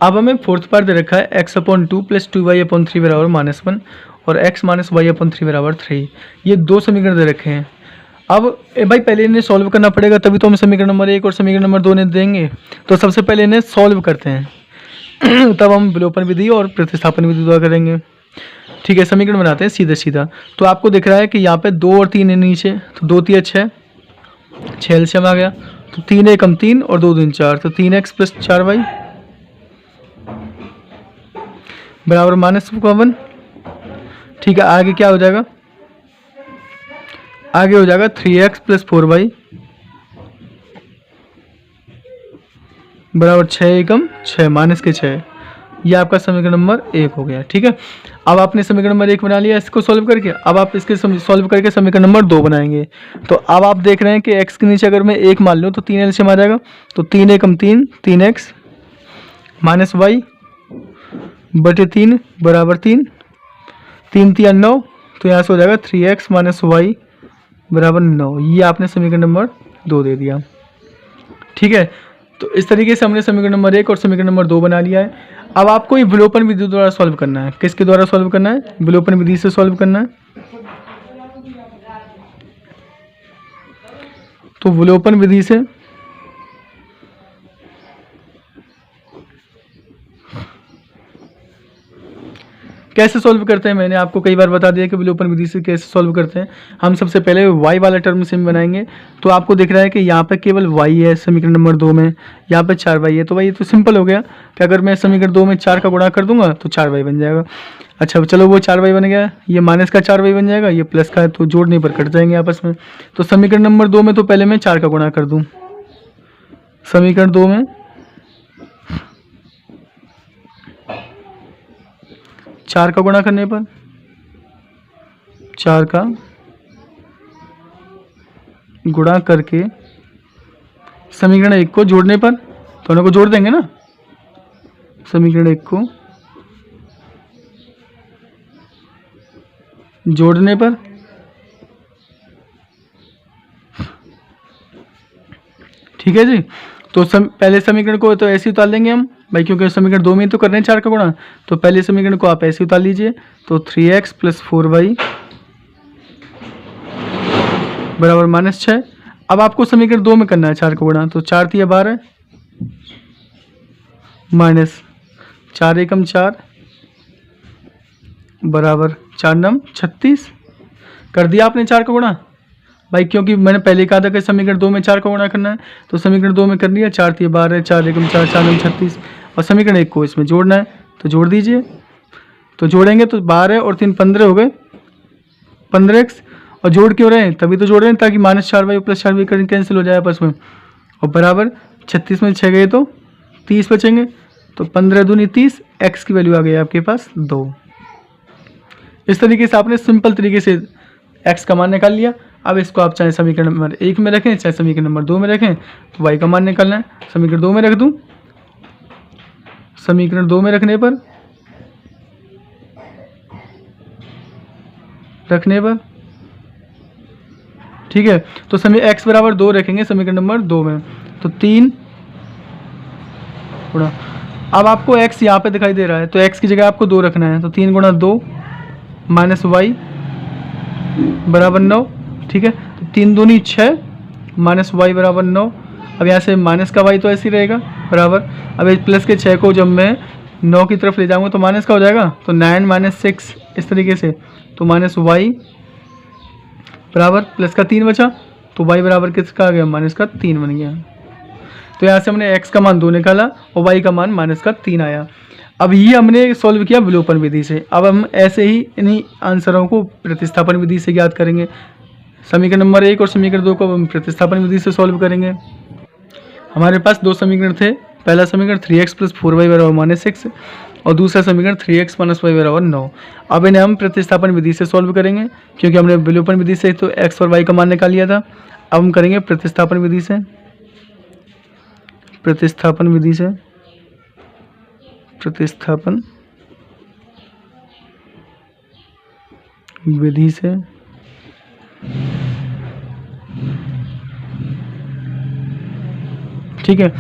अब हमें फोर्थ पार्ट दे रखा है x/2 + 2y/3 बराबर -1 और x - y/3 बराबर 3। ये दो समीकरण दे रखे हैं। अब भाई पहले इन्हें सॉल्व करना पड़ेगा, तभी तो हम समीकरण नंबर 1 और समीकरण नंबर 2 ने देंगे। तो सबसे पहले इन्हें सॉल्व करते हैं तब हम विलोपन विधि और प्रतिस्थापन विधि द्वारा करेंगे, ठीक है। समीकरण बनाते हैं सीधा सीधा। तो आपको दिख रहा है कि यहाँ पे 2 और 3 है नीचे, तो 2 3 6, 6 एलसीएम आ गया, तो 3 एकम 3 और 2 दूनी 4, तो 3x + 4y बराबर -1, ठीक है। आगे क्या हो जाएगा, आगे हो जाएगा 3x + 4y बराबर 6 एकम 6 -6। ये आपका समीकरण नंबर 1 हो गया, ठीक है। अब आपने समीकरण नंबर 1 बना लिया इसको सॉल्व करके। अब आप इसके सॉल्व करके समीकरण नंबर 2 बनाएंगे। तो अब आप देख रहे हैं कि x के नीचे अगर मैं 1 मान लूँ तो 3 एलसीएम आ जाएगा, तो 3 एकम 3, 3x -y/3 बराबर 3, 3 3 9, तो यहाँ से हो जाएगा 3x - y बराबर 9। ये आपने समीकरण नंबर 2 दे दिया, ठीक है। तो इस तरीके से हमने समीकरण नंबर 1 और समीकरण नंबर 2 बना लिया है। अब आपको ये विलोपन विधि द्वारा सॉल्व करना है। किसके द्वारा सॉल्व करना है, विलोपन विधि से सॉल्व करना है। तो विलोपन विधि से कैसे सॉल्व करते हैं, मैंने आपको कई बार बता दिया कि विलोपन विधि से कैसे सॉल्व करते हैं। हम सबसे पहले y वाला टर्म से बनाएंगे। तो आपको दिख रहा है कि यहाँ पे केवल y है समीकरण नंबर 2 में, यहाँ पे 4y है। तो भाई ये तो सिंपल हो गया कि अगर मैं समीकरण 2 में 4 का गुणा कर दूंगा तो 4y बन जाएगा। अच्छा चलो वो 4y बन गया, ये माइनस का 4y बन जाएगा, ये प्लस का है तो जोड़ने पर कट जाएंगे आपस में। तो समीकरण नंबर 2 में तो पहले मैं 4 का गुणा कर दूँ, समीकरण 2 में 4 का गुणा करने पर 4 का गुणा करके समीकरण 1 को जोड़ने पर, दोनों को जोड़ देंगे ना, समीकरण 1 को जोड़ने पर ठीक है जी। तो पहले समीकरण को तो ऐसे उतार लेंगे हम भाई, क्योंकि समीकरण 2 में तो कर रहे हैं 4 का गुणा। तो पहले समीकरण को आप ऐसे उतार लीजिए, तो 3x + 4y बराबर -6। अब आपको समीकरण 2 में करना है 4 का गुणा, तो 4 × 12 -4 एकम 4 बराबर 4 9 36। कर दिया आपने 4 का गुणा भाई, क्योंकि मैंने पहले कहा था कि समीकरण 2 में 4 का गुणा करना है, तो समीकरण 2 में कर लिया। 4 × 12 4 एकम 4 4 9 36 और समीकरण 1 को इसमें जोड़ना है, तो जोड़ दीजिए। तो जोड़ेंगे तो 12 और 3 15 हो गए, 15x। और जोड़ क्यों रहे हैं, तभी तो जोड़ रहे हैं ताकि -4y + 4y कैंसिल हो जाए आपस में, और बराबर 36 में 6 गए तो 30 बचेंगे, तो 15 दूनी 30, x की वैल्यू आ गई आपके पास 2। इस तरीके से आपने सिंपल तरीके से x का मान निकाल लिया। अब इसको आप चाहे समीकरण नंबर 1 में रखें चाहे समीकरण नंबर 2 में रखें, तो y का मान निकालना है। समीकरण 2 में रख दूं, समीकरण 2 में रखने पर रखने पर, ठीक है। तो x बराबर 2 रखेंगे समीकरण नंबर 2 में, तो 3 गुणा, अब आपको x यहाँ पे दिखाई दे रहा है तो x की जगह आपको 2 रखना है, तो 3 गुणा 2 माइनस वाई बराबर 9, ठीक है। तो 3 दूनी 6 माइनस वाई बराबर 9। अब यहाँ से माइनस का वाई तो ऐसे ही रहेगा बराबर, अब इस प्लस के 6 को जब मैं 9 की तरफ ले जाऊँगा तो माइनस का हो जाएगा, तो 9 माइनस 6 इस तरीके से, तो माइनस वाई बराबर प्लस का 3 बचा, तो वाई बराबर किसका आ गया, माइनस का 3 बन गया। तो यहाँ से हमने x का मान 2 निकाला और y का मान माइनस का 3 आया। अब ये हमने सॉल्व किया विलोपन विधि से। अब हम ऐसे ही इन्हीं आंसरों को प्रतिस्थापन विधि से ज्ञात करेंगे। समीकरण नंबर 1 और समीकरण 2 को हम प्रतिस्थापन विधि से सॉल्व करेंगे। हमारे पास 2 समीकरण थे। पहला समीकरण 3x + 4y बराबर -6 और दूसरा समीकरण 3x - y बराबर 9। अब इन्हें हम प्रतिस्थापन विधि से सॉल्व करेंगे, क्योंकि हमने विलोपन विधि से तो x और y का मान निकाल लिया था। अब हम करेंगे प्रतिस्थापन विधि से, प्रतिस्थापन विधि से, प्रतिस्थापन विधि से ठीक है।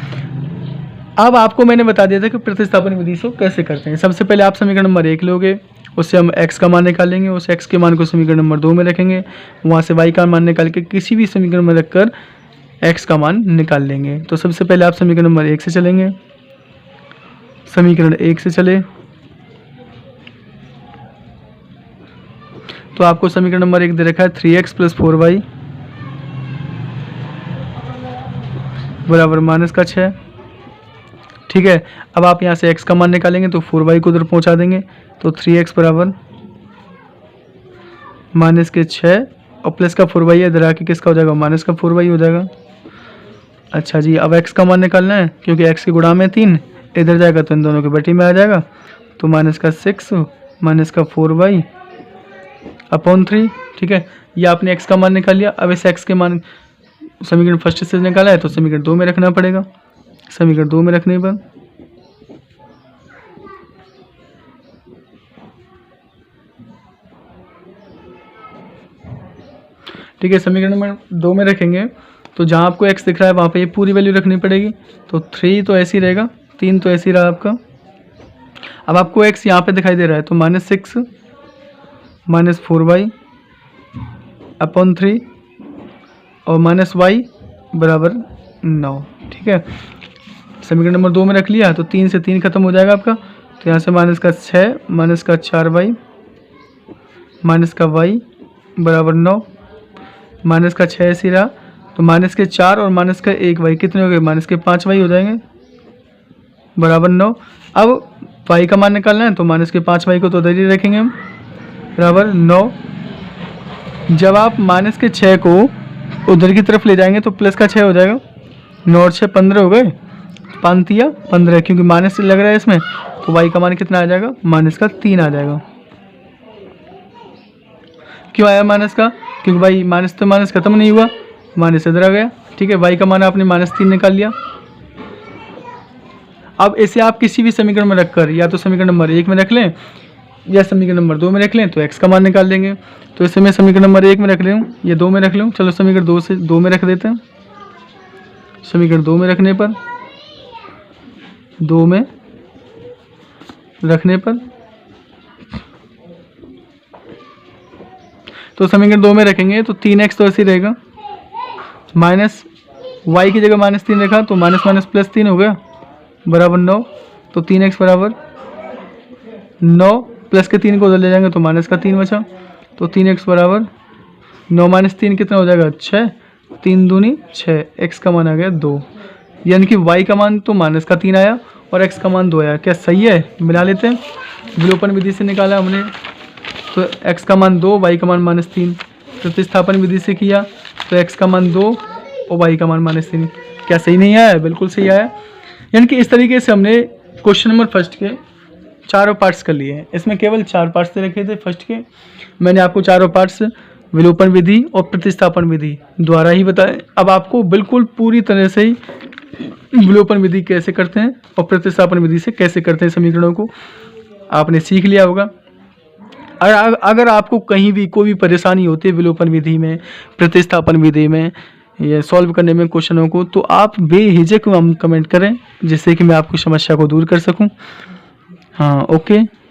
अब आपको मैंने बता दिया था कि प्रतिस्थापन विधि से कैसे करते हैं। सबसे पहले आप समीकरण नंबर 1 लोगे, उससे हम x का मान निकालेंगे, उस x के मान को समीकरण नंबर 2 में रखेंगे, वहाँ से y का मान निकाल के किसी भी समीकरण में रखकर x का मान निकाल लेंगे। तो सबसे पहले आप समीकरण नंबर 1 से चलेंगे, समीकरण 1 से चले तो आपको समीकरण नंबर 1 दे रखा है 3x + 4y बराबर -6, ठीक है। अब आप यहाँ से x का मान निकालेंगे तो 4y को उधर पहुँचा देंगे, तो 3x बराबर -6 और प्लस का 4y इधर आके किसका हो जाएगा, माइनस का 4y हो जाएगा। अच्छा जी, अब x का मान निकालना है, क्योंकि x के गुणा में 3 इधर जाएगा तो इन दोनों के बटी में आ जाएगा, तो -6 माइनस का 4y अपॉन 3, ठीक है। ये आपने x का मान निकाल लिया। अब इस x के मान समीकरण फर्स्ट से निकाला है तो समीकरण 2 में रखना पड़ेगा। समीकरण 2 में रखने पर ठीक है, समीकरण नंबर 2 में रखेंगे तो जहाँ आपको x दिख रहा है वहाँ पे ये पूरी वैल्यू रखनी पड़ेगी। तो 3 तो ऐसे ही रहेगा, 3 तो ऐसे ही रहा आपका। अब आपको x यहाँ पे दिखाई दे रहा है तो -6 माइनस 4y अपॉन 3 और -y बराबर 9, ठीक है। समीकरण नंबर 2 में रख लिया तो 3 से 3 खत्म हो जाएगा आपका, तो यहाँ से -6 माइनस का 4y माइनस का y बराबर 9, माइनस का 6 ऐसे रहा, तो माइनस के 4 और माइनस का 1y कितने हो गए, माइनस के 5y हो जाएंगे बराबर 9। अब y का मान निकालना है तो माइनस के 5y को तो उधर ही रखेंगे हम बराबर 9। जब आप माइनस के 6 को उधर की तरफ ले जाएंगे तो प्लस का 6 हो जाएगा, 9 और 6 15 हो गए, 5 तिया 15, क्योंकि माइनस लग रहा है इसमें, तो y का मान कितना आ जाएगा, माइनस का 3 आ जाएगा। क्यों आया माइनस का, क्योंकि भाई माइनस तो माइनस खत्म नहीं हुआ, माइनस इधर आ गया, ठीक है। y का मान आपने -3 निकाल लिया। अब इसे आप किसी भी समीकरण में रखकर या तो समीकरण नंबर 1 में रख लें या समीकरण नंबर 2 में रख लें, तो x का मान निकाल लेंगे। तो इसे मैं समीकरण नंबर 1 में रख लूँ या 2 में रख लूँ, चलो समीकरण 2 में रख देते हैं। समीकरण 2 में रखने पर 2 में रखने पर तो समीकरण 2 में रखेंगे तो 3x तो ऐसे ही रहेगा, माइनस y की जगह -3 रखा तो माइनस माइनस प्लस 3 हो गया बराबर 9, तो 3x बराबर 9, प्लस के 3 को उधर ले जाएंगे तो माइनस का 3 बचा, तो 3x बराबर 9 - 3 कितना हो जाएगा, 6, 3 दूनी 6, x का मान आ गया 2, यानी कि y का मान तो माइनस का 3 आया और x का मान 2 आया। क्या सही है, मिला लेते हैं। विलोपन विधि से निकाला हमने तो x का मान 2, y का मान -3। प्रतिस्थापन विधि से किया तो x का मान 2 और y का मान -3। क्या सही नहीं आया, बिल्कुल सही आया। यानी कि इस तरीके से हमने क्वेश्चन नंबर फर्स्ट के चारों पार्ट्स कर लिए हैं। इसमें केवल 4 पार्ट्स दे रखे थे फर्स्ट के, मैंने आपको चारों पार्ट्स विलोपन विधि और प्रतिस्थापन विधि द्वारा ही बताए। अब आपको बिल्कुल पूरी तरह से ही विलोपन विधि कैसे करते हैं और प्रतिस्थापन विधि से कैसे करते हैं समीकरणों को आपने सीख लिया होगा। अगर आपको कहीं भी कोई भी परेशानी होती है विलोपन विधि में, प्रतिस्थापन विधि में या सॉल्व करने में क्वेश्चनों को, तो आप बेहिचक हम कमेंट करें जिससे कि मैं आपकी समस्या को दूर कर सकूं। हाँ, ओके।